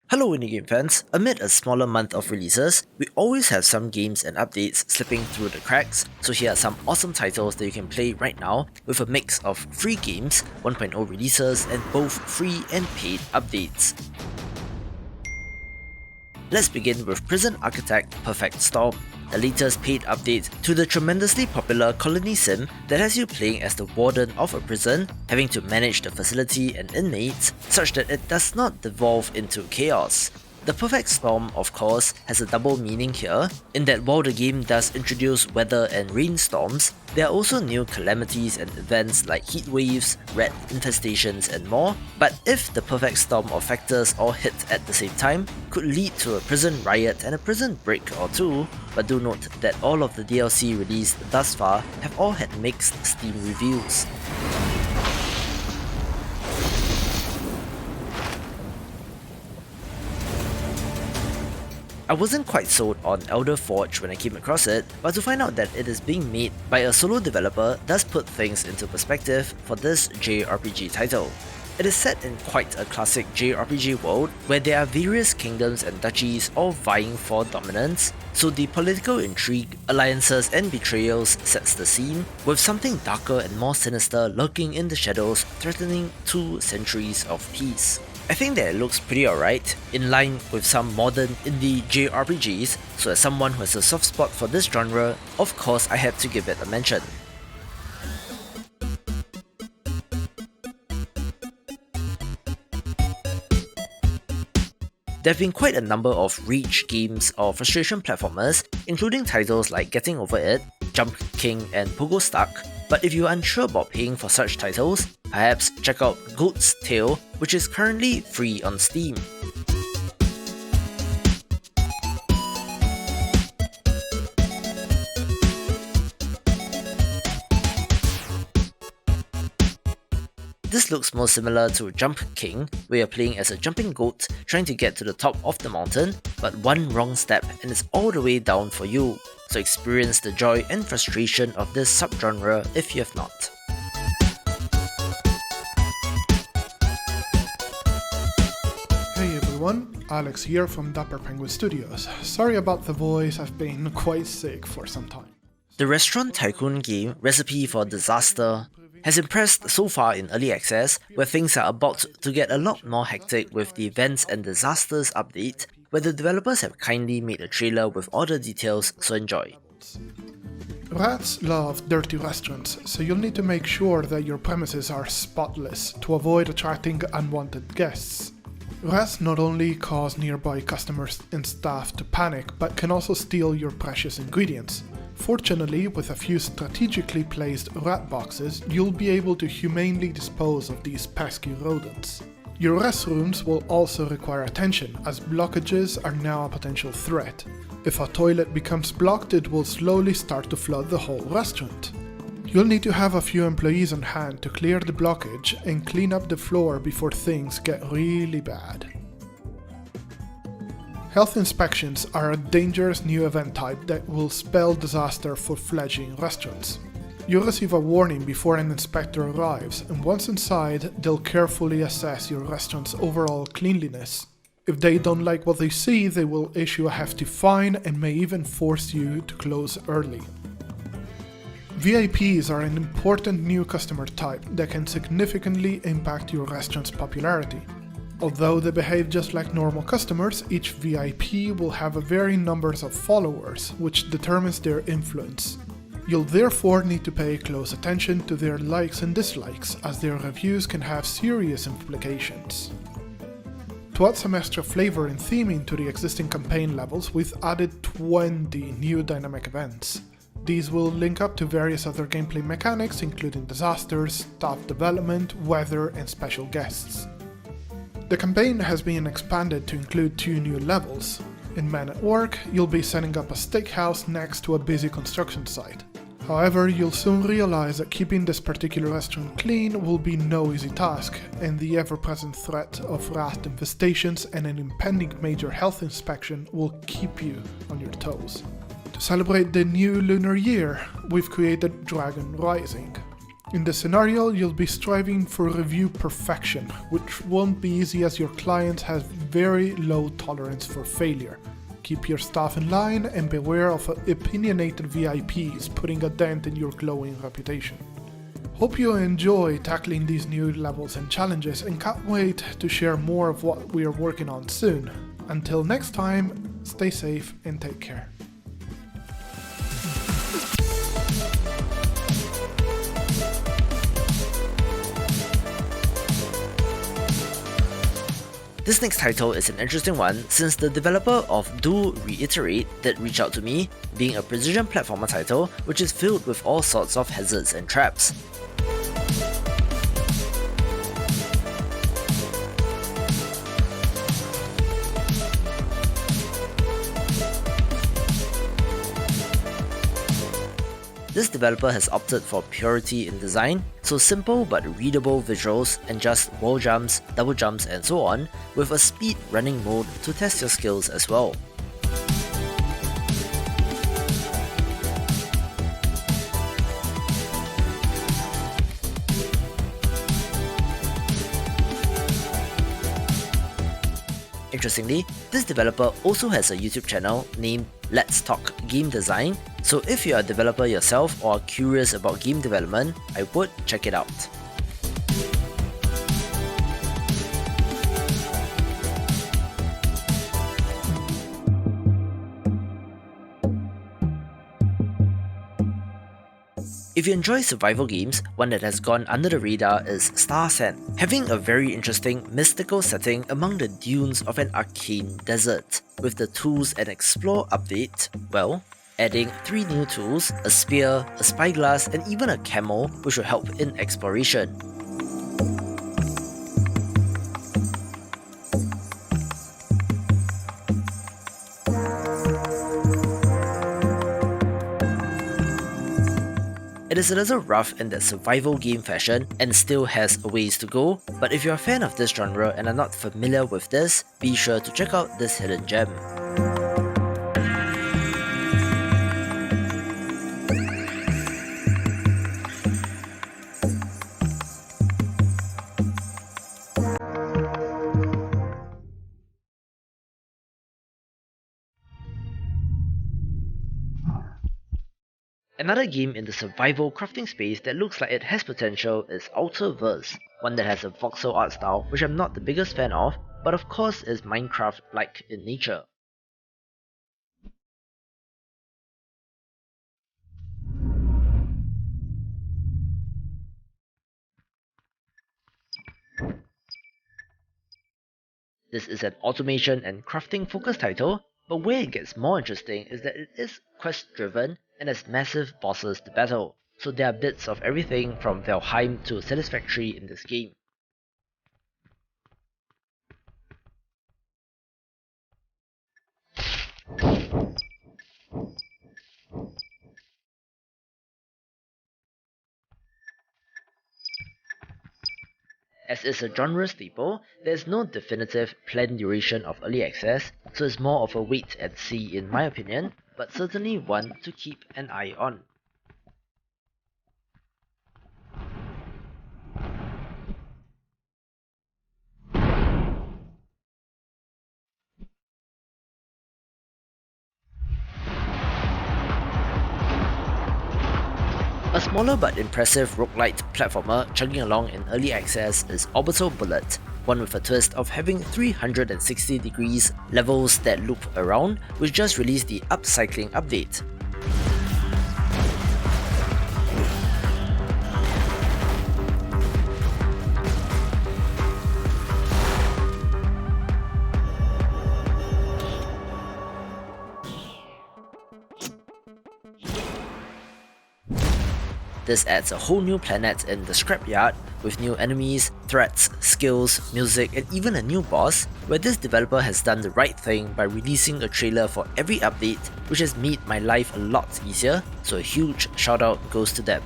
Hello indie game fans, amid a smaller month of releases, we always have some games and updates slipping through the cracks, so here are some awesome titles that you can play right now with a mix of free games, 1.0 releases, and both free and paid updates. Let's begin with Prison Architect Perfect Storm, the latest paid update to the tremendously popular colony sim that has you playing as the warden of a prison, having to manage the facility and inmates such that it does not devolve into chaos. The Perfect Storm, of course, has a double meaning here, in that while the game does introduce weather and rainstorms, there are also new calamities and events like heat waves, rat infestations and more, but if the perfect storm of factors all hit at the same time, could lead to a prison riot and a prison break or two, but do note that all of the DLC released thus far have all had mixed Steam reviews. I wasn't quite sold on Alder Forge when I came across it, but to find out that it is being made by a solo developer does put things into perspective for this JRPG title. It is set in quite a classic JRPG world where there are various kingdoms and duchies all vying for dominance, so the political intrigue, alliances and betrayals sets the scene, with something darker and more sinister lurking in the shadows threatening 2 centuries of peace. I think that it looks pretty alright, in line with some modern indie JRPGs, so as someone who has a soft spot for this genre, of course I had to give it a mention. There have been quite a number of Reach games or frustration platformers, including titles like Getting Over It, Jump King and Pogo Stuck, but if you're unsure about paying for such titles, perhaps check out Goat's Tail, which is currently free on Steam. This looks more similar to Jump King, where you're playing as a jumping goat trying to get to the top of the mountain, but one wrong step and it's all the way down for you, so experience the joy and frustration of this subgenre if you have not. Hey everyone, Alex here from Dapper Penguin Studios. Sorry about the voice, I've been quite sick for some time. The restaurant tycoon game Recipe for Disaster has impressed so far in early access, where things are about to get a lot more hectic with the Events and Disasters update, where the developers have kindly made a trailer with all the details, so enjoy. Rats love dirty restaurants, so you'll need to make sure that your premises are spotless to avoid attracting unwanted guests. Rats not only cause nearby customers and staff to panic, but can also steal your precious ingredients. Fortunately, with a few strategically placed rat boxes, you'll be able to humanely dispose of these pesky rodents. Your restrooms will also require attention, as blockages are now a potential threat. If a toilet becomes blocked, it will slowly start to flood the whole restaurant. You'll need to have a few employees on hand to clear the blockage and clean up the floor before things get really bad. Health inspections are a dangerous new event type that will spell disaster for fledgling restaurants. You'll receive a warning before an inspector arrives, and once inside, they'll carefully assess your restaurant's overall cleanliness. If they don't like what they see, they will issue a hefty fine and may even force you to close early. VIPs are an important new customer type that can significantly impact your restaurant's popularity. Although they behave just like normal customers, each VIP will have a varying numbers of followers, which determines their influence. You'll therefore need to pay close attention to their likes and dislikes, as their reviews can have serious implications. To add some extra flavor and theming to the existing campaign levels, we've added 20 new dynamic events. These will link up to various other gameplay mechanics, including disasters, staff development, weather, and special guests. The campaign has been expanded to include 2 new levels. In Man at Work, you'll be setting up a steakhouse next to a busy construction site. However, you'll soon realize that keeping this particular restaurant clean will be no easy task, and the ever-present threat of rat infestations and an impending major health inspection will keep you on your toes. To celebrate the new lunar year, we've created Dragon Rising. In this scenario, you'll be striving for review perfection, which won't be easy as your client has very low tolerance for failure. Keep your staff in line and beware of opinionated VIPs putting a dent in your glowing reputation. Hope you enjoy tackling these new levels and challenges and can't wait to share more of what we are working on soon. Until next time, stay safe and take care. This next title is an interesting one since the developer of Do Reiterate did reach out to me, being a precision platformer title which is filled with all sorts of hazards and traps. This developer has opted for purity in design, so simple but readable visuals and just wall jumps, double jumps and so on, with a speed running mode to test your skills as well. Interestingly, this developer also has a YouTube channel named Let's Talk Game Design, so if you are a developer yourself or are curious about game development, I would check it out. If you enjoy survival games, one that has gone under the radar is Starsand, having a very interesting mystical setting among the dunes of an arcane desert. With the Tools and Explore update, well, adding 3 new tools, a spear, a spyglass and even a camel which will help in exploration. It is a little rough in that survival game fashion and still has a ways to go, but if you're a fan of this genre and are not familiar with this, be sure to check out this hidden gem. Another game in the survival crafting space that looks like it has potential is Outerverse, one that has a voxel art style which I'm not the biggest fan of, but of course is Minecraft-like in nature. This is an automation and crafting focused title, but where it gets more interesting is that it is quest driven and has massive bosses to battle, so there are bits of everything from Valheim to Satisfactory in this game. As is a genre staple, there is no definitive planned duration of early access, so it's more of a wait and see in my opinion, but certainly one to keep an eye on. A smaller but impressive roguelite platformer chugging along in early access is Orbital Bullet, one with a twist of having 360 degrees levels that loop around, which just released the upcycling update. This adds a whole new planet in the scrapyard with new enemies, threats, skills, music and even a new boss, where this developer has done the right thing by releasing a trailer for every update, which has made my life a lot easier, so a huge shout out goes to them.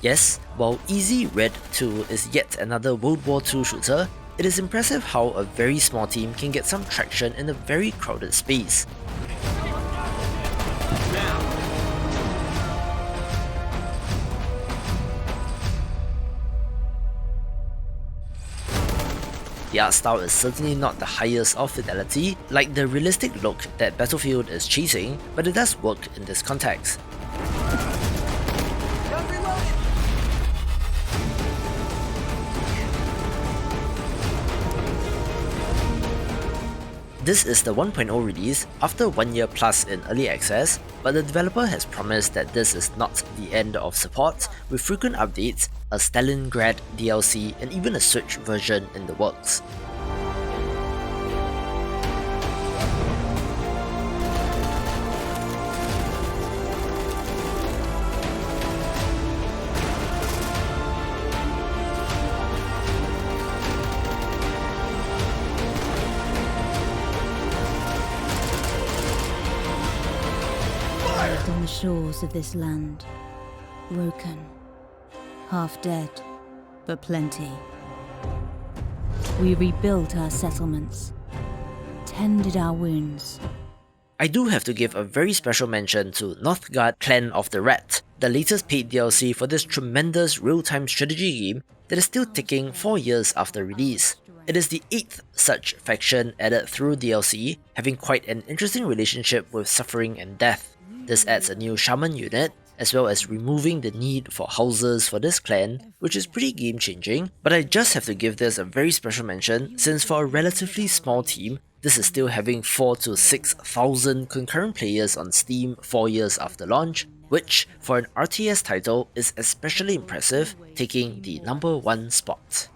Yes, while Easy Red 2 is yet another World War II shooter, it is impressive how a very small team can get some traction in a very crowded space. The art style is certainly not the highest of fidelity, like the realistic look that Battlefield is chasing, but it does work in this context. This is the 1.0 release after 1 year plus in early access, but the developer has promised that this is not the end of support, with frequent updates, a Stalingrad DLC, and even a Switch version in the works. On the shores of this land, broken, half dead, but plenty. We rebuilt our settlements, tended our wounds. I do have to give a very special mention to Northgard Clan of the Rat, the latest paid DLC for this tremendous real-time strategy game that is still ticking 4 years after release. It is the 8th such faction added through DLC, having quite an interesting relationship with suffering and death. This adds a new shaman unit, as well as removing the need for houses for this clan, which is pretty game changing, but I just have to give this a very special mention since for a relatively small team, this is still having 4,000 to 6,000 concurrent players on Steam 4 years after launch, which for an RTS title is especially impressive, taking the #1 spot.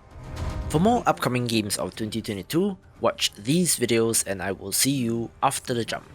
For more upcoming games of 2022, watch these videos and I will see you after the jump.